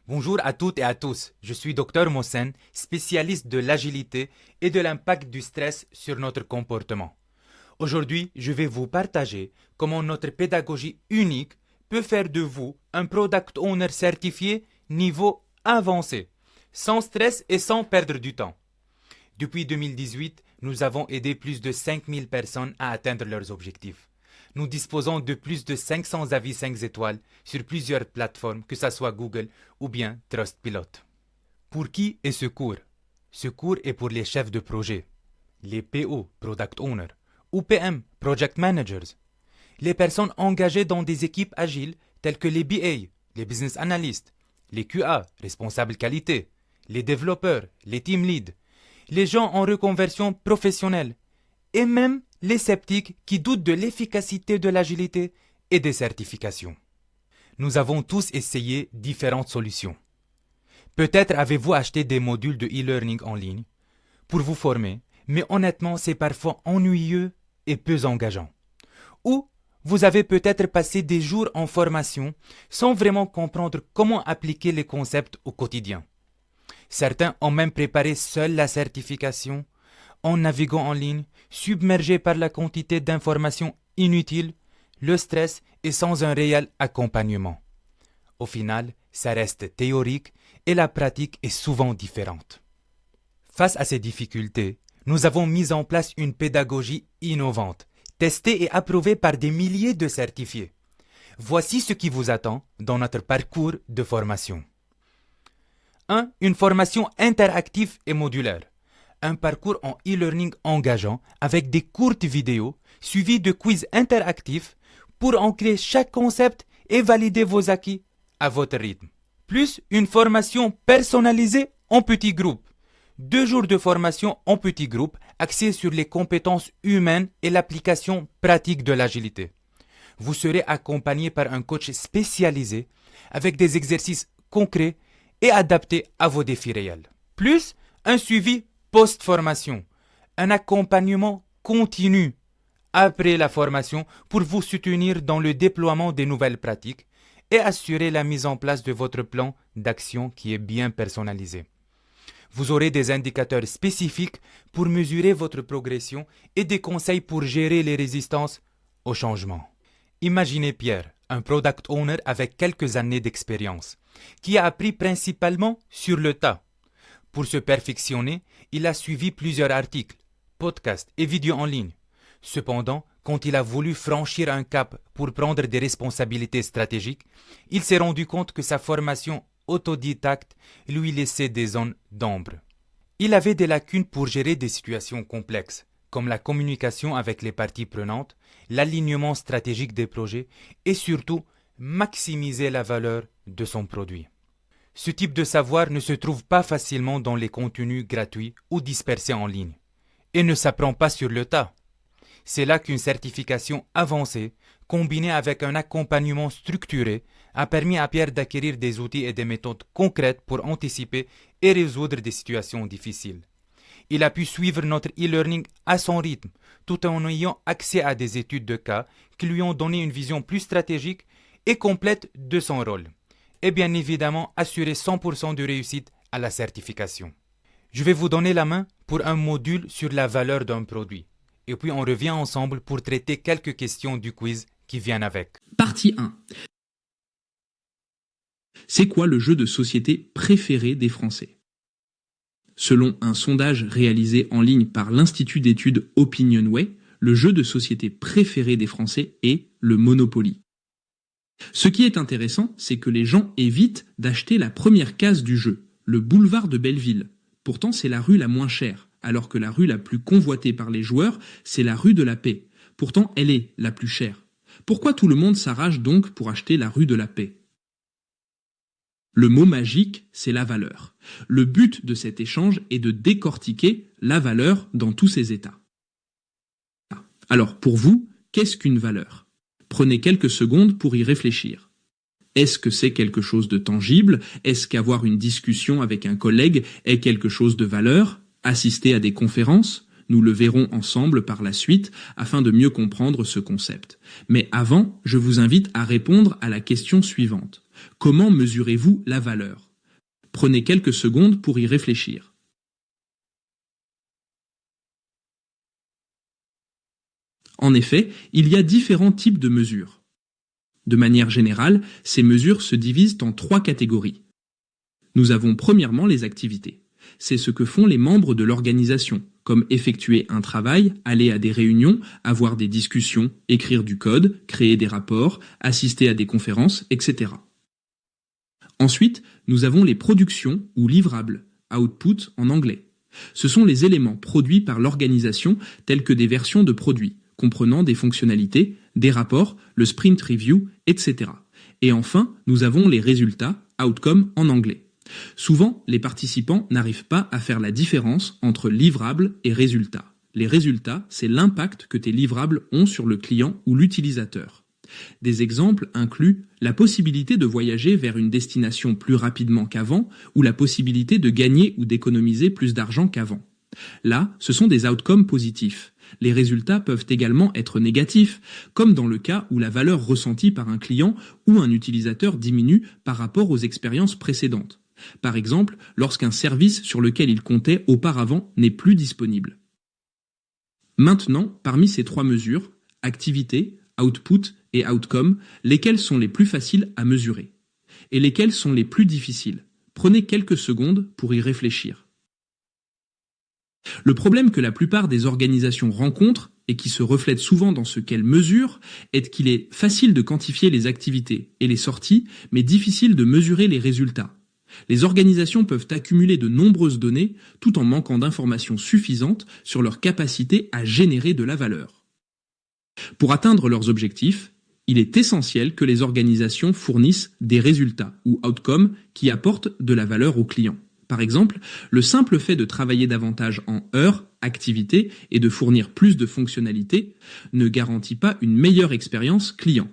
Bonjour à toutes et à tous, je suis Dr Mohsen, spécialiste de l'agilité et de l'impact du stress sur notre comportement. Aujourd'hui, je vais vous partager comment notre pédagogie unique peut faire de vous un Product Owner certifié niveau avancé, sans stress et sans perdre du temps. Depuis 2018, nous avons aidé plus de 5000 personnes à atteindre leurs objectifs. Nous disposons de plus de 500 avis 5 étoiles sur plusieurs plateformes, que ce soit Google ou bien Trustpilot. Pour qui est ce cours? Ce cours est pour les chefs de projet, les PO, Product Owner, ou PM, Project Managers, les personnes engagées dans des équipes agiles telles que les BA, les Business Analysts, les QA, responsables qualité, les développeurs, les team leads, les gens en reconversion professionnelle, et même les sceptiques qui doutent de l'efficacité de l'agilité et des certifications. Nous avons tous essayé différentes solutions. Peut-être avez-vous acheté des modules de e-learning en ligne pour vous former, mais honnêtement, c'est parfois ennuyeux et peu engageant. Ou vous avez peut-être passé des jours en formation sans vraiment comprendre comment appliquer les concepts au quotidien. Certains ont même préparé seuls la certification en naviguant en ligne, submergés par la quantité d'informations inutiles, le stress et sans un réel accompagnement. Au final, ça reste théorique et la pratique est souvent différente. Face à ces difficultés, nous avons mis en place une pédagogie innovante, testée et approuvée par des milliers de certifiés. Voici ce qui vous attend dans notre parcours de formation. 1. Une formation interactive et modulaire. Un parcours en e-learning engageant avec des courtes vidéos suivies de quiz interactifs pour ancrer chaque concept et valider vos acquis à votre rythme. Plus une formation personnalisée en petits groupes. 2 jours de formation en petits groupes axés sur les compétences humaines et l'application pratique de l'agilité. Vous serez accompagné par un coach spécialisé avec des exercices concrets et adaptés à vos défis réels. Plus un suivi post-formation, un accompagnement continu après la formation pour vous soutenir dans le déploiement des nouvelles pratiques et assurer la mise en place de votre plan d'action qui est bien personnalisé. Vous aurez des indicateurs spécifiques pour mesurer votre progression et des conseils pour gérer les résistances au changement. Imaginez Pierre, un product owner avec quelques années d'expérience, qui a appris principalement sur le tas. Pour se perfectionner, il a suivi plusieurs articles, podcasts et vidéos en ligne. Cependant, quand il a voulu franchir un cap pour prendre des responsabilités stratégiques, il s'est rendu compte que sa formation autodidacte lui laissait des zones d'ombre. Il avait des lacunes pour gérer des situations complexes, comme la communication avec les parties prenantes, l'alignement stratégique des projets et surtout maximiser la valeur de son produit. Ce type de savoir ne se trouve pas facilement dans les contenus gratuits ou dispersés en ligne et ne s'apprend pas sur le tas. C'est là qu'une certification avancée, combinée avec un accompagnement structuré, a permis à Pierre d'acquérir des outils et des méthodes concrètes pour anticiper et résoudre des situations difficiles. Il a pu suivre notre e-learning à son rythme, tout en ayant accès à des études de cas qui lui ont donné une vision plus stratégique et complète de son rôle. Et bien évidemment assurer 100% de réussite à la certification. Je vais vous donner la main pour un module sur la valeur d'un produit. Et puis on revient ensemble pour traiter quelques questions du quiz qui viennent avec. Partie 1. C'est quoi le jeu de société préféré des Français? Selon un sondage réalisé en ligne par l'Institut d'études Opinionway, le jeu de société préféré des Français est le Monopoly. Ce qui est intéressant, c'est que les gens évitent d'acheter la première case du jeu, le boulevard de Belleville. Pourtant, c'est la rue la moins chère, alors que la rue la plus convoitée par les joueurs, c'est la rue de la Paix. Pourtant, elle est la plus chère. Pourquoi tout le monde s'arrache donc pour acheter la rue de la Paix? Le mot magique, c'est la valeur. Le but de cet échange est de décortiquer la valeur dans tous ses états. Alors, pour vous, qu'est-ce qu'une valeur? Prenez quelques secondes pour y réfléchir. Est-ce que c'est quelque chose de tangible? Est-ce qu'avoir une discussion avec un collègue est quelque chose de valeur? Assister à des conférences? Nous le verrons ensemble par la suite afin de mieux comprendre ce concept. Mais avant, je vous invite à répondre à la question suivante. Comment mesurez-vous la valeur? Prenez quelques secondes pour y réfléchir. En effet, il y a différents types de mesures. De manière générale, ces mesures se divisent en 3 catégories. Nous avons premièrement les activités. C'est ce que font les membres de l'organisation, comme effectuer un travail, aller à des réunions, avoir des discussions, écrire du code, créer des rapports, assister à des conférences, etc. Ensuite, nous avons les productions ou livrables, output en anglais. Ce sont les éléments produits par l'organisation tels que des versions de produits, comprenant des fonctionnalités, des rapports, le sprint review, etc. Et enfin, nous avons les résultats, outcome en anglais. Souvent, les participants n'arrivent pas à faire la différence entre livrables et résultats. Les résultats, c'est l'impact que tes livrables ont sur le client ou l'utilisateur. Des exemples incluent la possibilité de voyager vers une destination plus rapidement qu'avant ou la possibilité de gagner ou d'économiser plus d'argent qu'avant. Là, ce sont des outcomes positifs. Les résultats peuvent également être négatifs, comme dans le cas où la valeur ressentie par un client ou un utilisateur diminue par rapport aux expériences précédentes. Par exemple, lorsqu'un service sur lequel il comptait auparavant n'est plus disponible. Maintenant, parmi ces 3 mesures, activité, output et outcome, lesquelles sont les plus faciles à mesurer? Et lesquelles sont les plus difficiles? Prenez quelques secondes pour y réfléchir. Le problème que la plupart des organisations rencontrent, et qui se reflète souvent dans ce qu'elles mesurent, est qu'il est facile de quantifier les activités et les sorties, mais difficile de mesurer les résultats. Les organisations peuvent accumuler de nombreuses données tout en manquant d'informations suffisantes sur leur capacité à générer de la valeur. Pour atteindre leurs objectifs, il est essentiel que les organisations fournissent des résultats ou outcomes qui apportent de la valeur aux clients. Par exemple, le simple fait de travailler davantage en heures, activités et de fournir plus de fonctionnalités ne garantit pas une meilleure expérience client.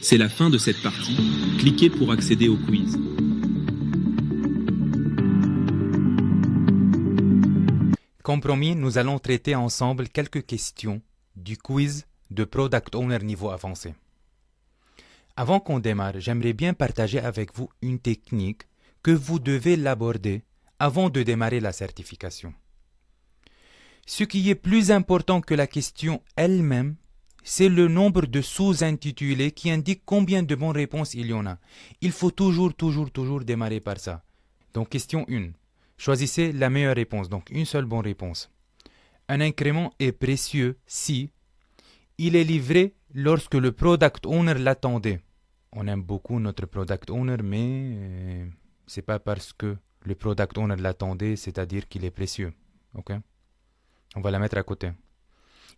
C'est la fin de cette partie. Cliquez pour accéder au quiz. Comme promis, nous allons traiter ensemble quelques questions du quiz de Product Owner niveau avancé. Avant qu'on démarre, j'aimerais bien partager avec vous une technique que vous devez l'aborder avant de démarrer la certification. Ce qui est plus important que la question elle-même, c'est le nombre de sous-intitulés qui indiquent combien de bonnes réponses il y en a. Il faut toujours démarrer par ça. Donc, question 1. Choisissez la meilleure réponse, donc une seule bonne réponse. Un incrément est précieux si il est livré lorsque le Product Owner l'attendait. On aime beaucoup notre Product Owner, mais c'est pas parce que le Product Owner l'attendait, c'est-à-dire qu'il est précieux. Ok? On va la mettre à côté.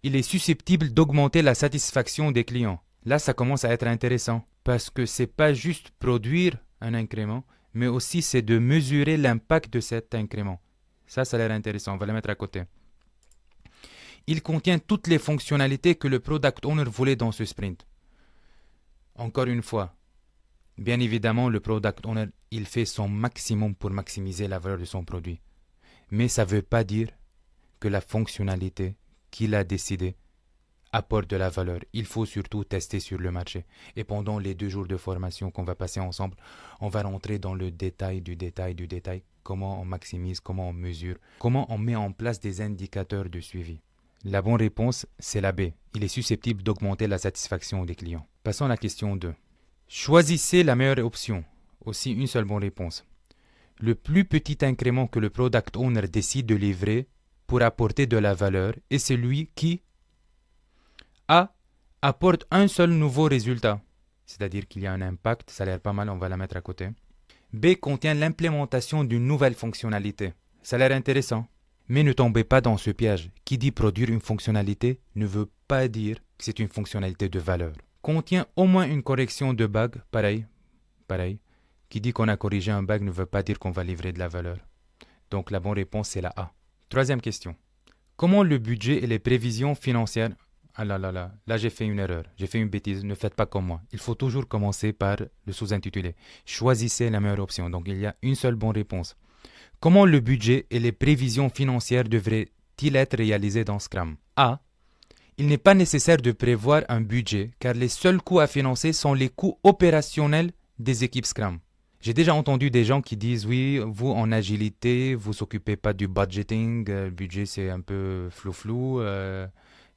Il est susceptible d'augmenter la satisfaction des clients. Là, ça commence à être intéressant parce que c'est pas juste produire un incrément, mais aussi c'est de mesurer l'impact de cet incrément. Ça a l'air intéressant. On va la mettre à côté. Il contient toutes les fonctionnalités que le Product Owner voulait dans ce sprint. Encore une fois, bien évidemment, le Product Owner, il fait son maximum pour maximiser la valeur de son produit. Mais ça ne veut pas dire que la fonctionnalité qu'il a décidé apporte de la valeur. Il faut surtout tester sur le marché. Et pendant les 2 jours de formation qu'on va passer ensemble, on va rentrer dans le détail du détail, comment on maximise, comment on mesure, comment on met en place des indicateurs de suivi. La bonne réponse, c'est la B. Il est susceptible d'augmenter la satisfaction des clients. Passons à la question 2. Choisissez la meilleure option. Aussi une seule bonne réponse. Le plus petit incrément que le Product Owner décide de livrer pour apporter de la valeur est celui qui A. Apporte un seul nouveau résultat. C'est-à-dire qu'il y a un impact, ça a l'air pas mal, on va la mettre à côté. B. Contient l'implémentation d'une nouvelle fonctionnalité. Ça a l'air intéressant. Mais ne tombez pas dans ce piège. Qui dit produire une fonctionnalité ne veut pas dire que c'est une fonctionnalité de valeur. Contient au moins une correction de bug, pareil. Qui dit qu'on a corrigé un bug ne veut pas dire qu'on va livrer de la valeur. Donc la bonne réponse c'est la A. Troisième question. Comment le budget et les prévisions financières... Ah là j'ai fait une erreur, j'ai fait une bêtise, ne faites pas comme moi. Il faut toujours commencer par le sous-intitulé. Choisissez la meilleure option. Donc il y a une seule bonne réponse. Comment le budget et les prévisions financières devraient-ils être réalisés dans Scrum? A. Il n'est pas nécessaire de prévoir un budget car les seuls coûts à financer sont les coûts opérationnels des équipes Scrum. J'ai déjà entendu des gens qui disent oui, vous en agilité, vous s'occupez pas du budgeting, le budget c'est un peu flou,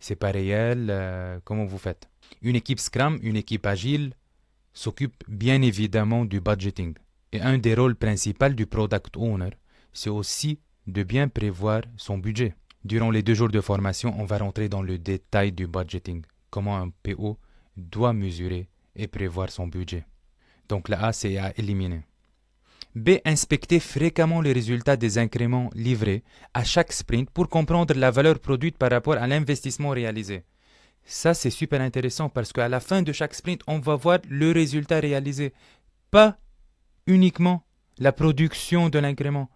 c'est pas réel, comment vous faites? Une équipe Scrum, une équipe agile s'occupe bien évidemment du budgeting. Et un des rôles principaux du product owner, c'est aussi de bien prévoir son budget. Durant les 2 jours de formation, on va rentrer dans le détail du budgeting, comment un PO doit mesurer et prévoir son budget. Donc la A, c'est à éliminer. B. Inspecter fréquemment les résultats des incréments livrés à chaque sprint pour comprendre la valeur produite par rapport à l'investissement réalisé. Ça, c'est super intéressant parce qu'à la fin de chaque sprint, on va voir le résultat réalisé, pas uniquement la production de l'incrément.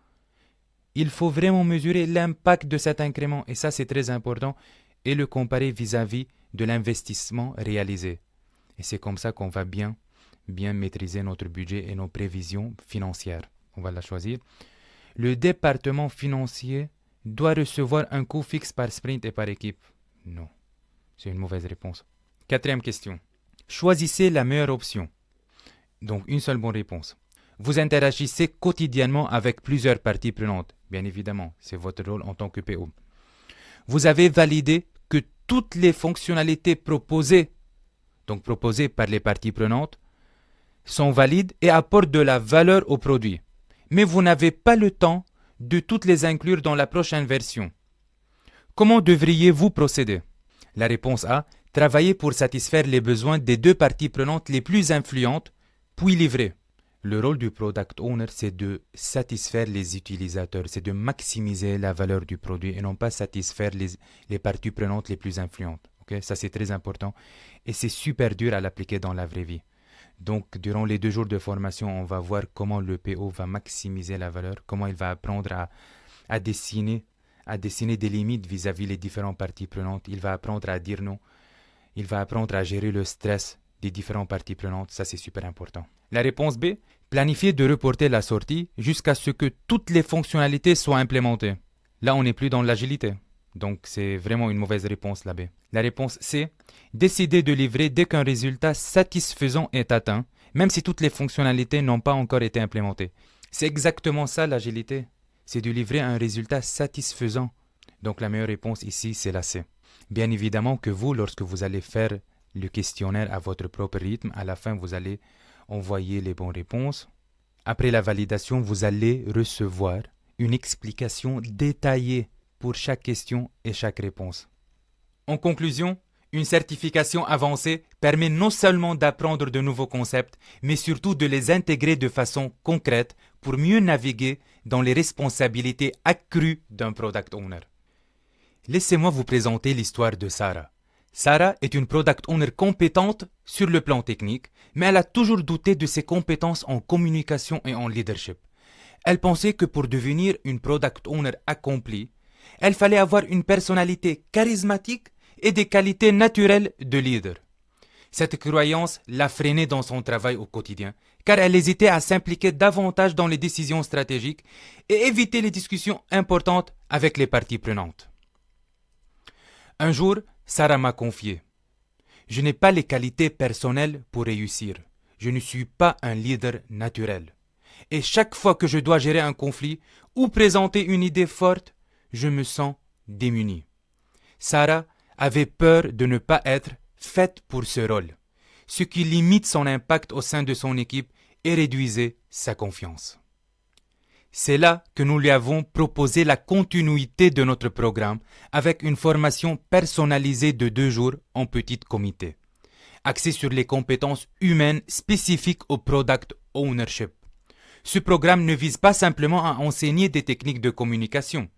Il faut vraiment mesurer l'impact de cet incrément et ça, c'est très important et le comparer vis-à-vis de l'investissement réalisé. Et c'est comme ça qu'on va bien maîtriser notre budget et nos prévisions financières. On va la choisir. Le département financier doit recevoir un coût fixe par sprint et par équipe. Non, c'est une mauvaise réponse. 4e question. Choisissez la meilleure option. Donc, une seule bonne réponse. Vous interagissez quotidiennement avec plusieurs parties prenantes. Bien évidemment, c'est votre rôle en tant que PO. Vous avez validé que toutes les fonctionnalités proposées par les parties prenantes, sont valides et apportent de la valeur au produit. Mais vous n'avez pas le temps de toutes les inclure dans la prochaine version. Comment devriez-vous procéder? La réponse A. Travailler pour satisfaire les besoins des 2 parties prenantes les plus influentes, puis livrer. Le rôle du product owner, c'est de satisfaire les utilisateurs, c'est de maximiser la valeur du produit et non pas satisfaire les parties prenantes les plus influentes. Okay? Ça, c'est très important et c'est super dur à l'appliquer dans la vraie vie. Donc, durant les 2 jours de formation, on va voir comment le PO va maximiser la valeur, comment il va apprendre à dessiner des limites vis-à-vis les différentes parties prenantes. Il va apprendre à dire non. Il va apprendre à gérer le stress des différentes parties prenantes. Ça, c'est super important. La réponse B, planifier de reporter la sortie jusqu'à ce que toutes les fonctionnalités soient implémentées. Là, on n'est plus dans l'agilité. Donc, c'est vraiment une mauvaise réponse, la B. La réponse C, décider de livrer dès qu'un résultat satisfaisant est atteint, même si toutes les fonctionnalités n'ont pas encore été implémentées. C'est exactement ça, l'agilité. C'est de livrer un résultat satisfaisant. Donc, la meilleure réponse ici, c'est la C. Bien évidemment que vous, lorsque vous allez faire le questionnaire à votre propre rythme, à la fin, vous allez envoyer les bonnes réponses. Après la validation, vous allez recevoir une explication détaillée pour chaque question et chaque réponse. En conclusion, une certification avancée permet non seulement d'apprendre de nouveaux concepts, mais surtout de les intégrer de façon concrète pour mieux naviguer dans les responsabilités accrues d'un product owner. Laissez-moi vous présenter l'histoire de Sarah. Sarah est une product owner compétente sur le plan technique, mais elle a toujours douté de ses compétences en communication et en leadership. Elle pensait que pour devenir une product owner accomplie, elle fallait avoir une personnalité charismatique et des qualités naturelles de leader. Cette croyance l'a freinée dans son travail au quotidien, car elle hésitait à s'impliquer davantage dans les décisions stratégiques et éviter les discussions importantes avec les parties prenantes. Un jour, Sarah m'a confié: « Je n'ai pas les qualités personnelles pour réussir. Je ne suis pas un leader naturel. Et chaque fois que je dois gérer un conflit ou présenter une idée forte, je me sens démuni. » Sarah avait peur de ne pas être faite pour ce rôle, ce qui limite son impact au sein de son équipe et réduisait sa confiance. C'est là que nous lui avons proposé la continuité de notre programme avec une formation personnalisée de 2 jours en petit comité, axée sur les compétences humaines spécifiques au product ownership. Ce programme ne vise pas simplement à enseigner des techniques de communication,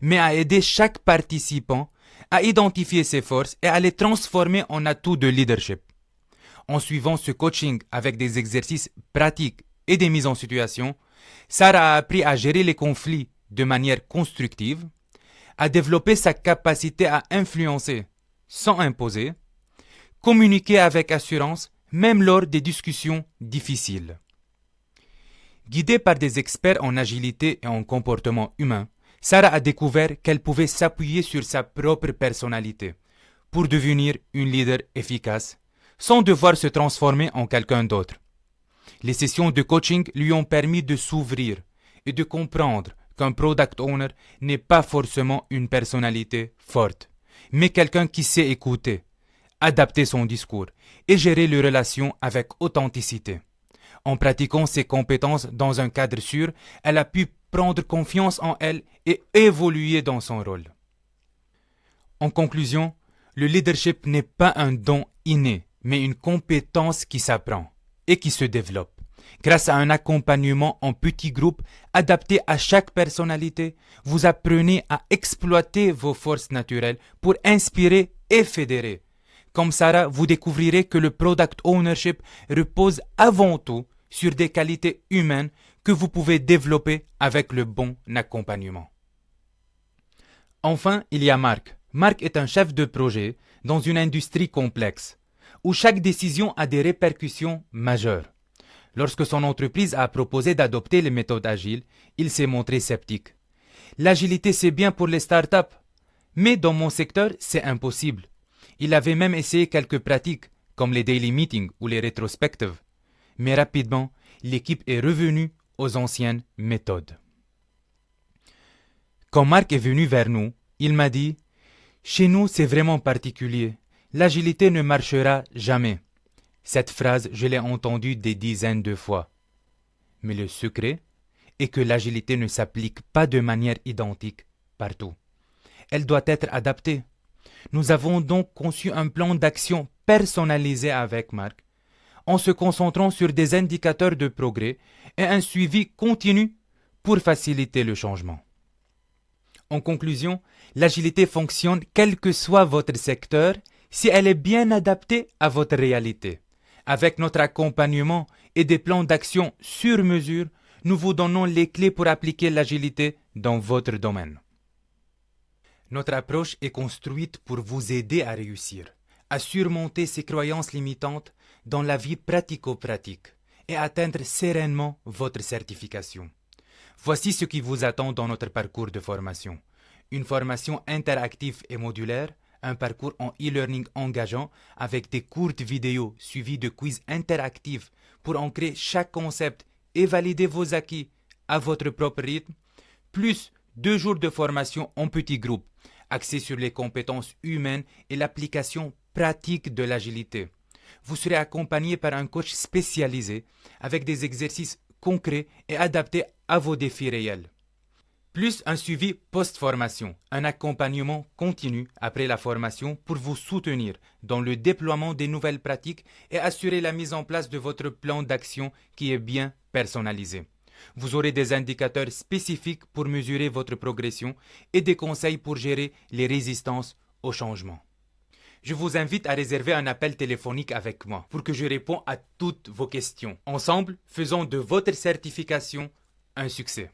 mais à aider chaque participant à identifier ses forces et à les transformer en atouts de leadership. En suivant ce coaching avec des exercices pratiques et des mises en situation, Sarah a appris à gérer les conflits de manière constructive, à développer sa capacité à influencer sans imposer, communiquer avec assurance même lors des discussions difficiles. Guidée par des experts en agilité et en comportement humain, Sarah a découvert qu'elle pouvait s'appuyer sur sa propre personnalité pour devenir une leader efficace, sans devoir se transformer en quelqu'un d'autre. Les sessions de coaching lui ont permis de s'ouvrir et de comprendre qu'un product owner n'est pas forcément une personnalité forte, mais quelqu'un qui sait écouter, adapter son discours et gérer les relations avec authenticité. En pratiquant ses compétences dans un cadre sûr, elle a pu prendre confiance en elle et évoluer dans son rôle. En conclusion, le leadership n'est pas un don inné, mais une compétence qui s'apprend et qui se développe. Grâce à un accompagnement en petits groupes adapté à chaque personnalité, vous apprenez à exploiter vos forces naturelles pour inspirer et fédérer. Comme Sarah, vous découvrirez que le product ownership repose avant tout sur des qualités humaines que vous pouvez développer avec le bon accompagnement. Enfin, il y a Marc. Marc est un chef de projet dans une industrie complexe, où chaque décision a des répercussions majeures. Lorsque son entreprise a proposé d'adopter les méthodes agiles, il s'est montré sceptique. L'agilité, c'est bien pour les startups, mais dans mon secteur, c'est impossible. Il avait même essayé quelques pratiques, comme les daily meetings ou les rétrospectives. Mais rapidement, l'équipe est revenue aux anciennes méthodes. Quand Marc est venu vers nous, il m'a dit « Chez nous, c'est vraiment particulier. L'agilité ne marchera jamais. » Cette phrase, je l'ai entendue des dizaines de fois. Mais le secret est que l'agilité ne s'applique pas de manière identique partout. Elle doit être adaptée. Nous avons donc conçu un plan d'action personnalisé avec Marc, en se concentrant sur des indicateurs de progrès et un suivi continu pour faciliter le changement. En conclusion, l'agilité fonctionne quel que soit votre secteur si elle est bien adaptée à votre réalité. Avec notre accompagnement et des plans d'action sur mesure, nous vous donnons les clés pour appliquer l'agilité dans votre domaine. Notre approche est construite pour vous aider à réussir, à surmonter ces croyances limitantes dans la vie pratico-pratique et atteindre sereinement votre certification. Voici ce qui vous attend dans notre parcours de formation. Une formation interactive et modulaire, un parcours en e-learning engageant avec des courtes vidéos suivies de quiz interactifs pour ancrer chaque concept et valider vos acquis à votre propre rythme, plus 2 jours de formation en petits groupes, axés sur les compétences humaines et l'application pratique de l'agilité. Vous serez accompagné par un coach spécialisé avec des exercices concrets et adaptés à vos défis réels. Plus un suivi post-formation, un accompagnement continu après la formation pour vous soutenir dans le déploiement des nouvelles pratiques et assurer la mise en place de votre plan d'action qui est bien personnalisé. Vous aurez des indicateurs spécifiques pour mesurer votre progression et des conseils pour gérer les résistances au changement. Je vous invite à réserver un appel téléphonique avec moi pour que je réponde à toutes vos questions. Ensemble, faisons de votre certification un succès.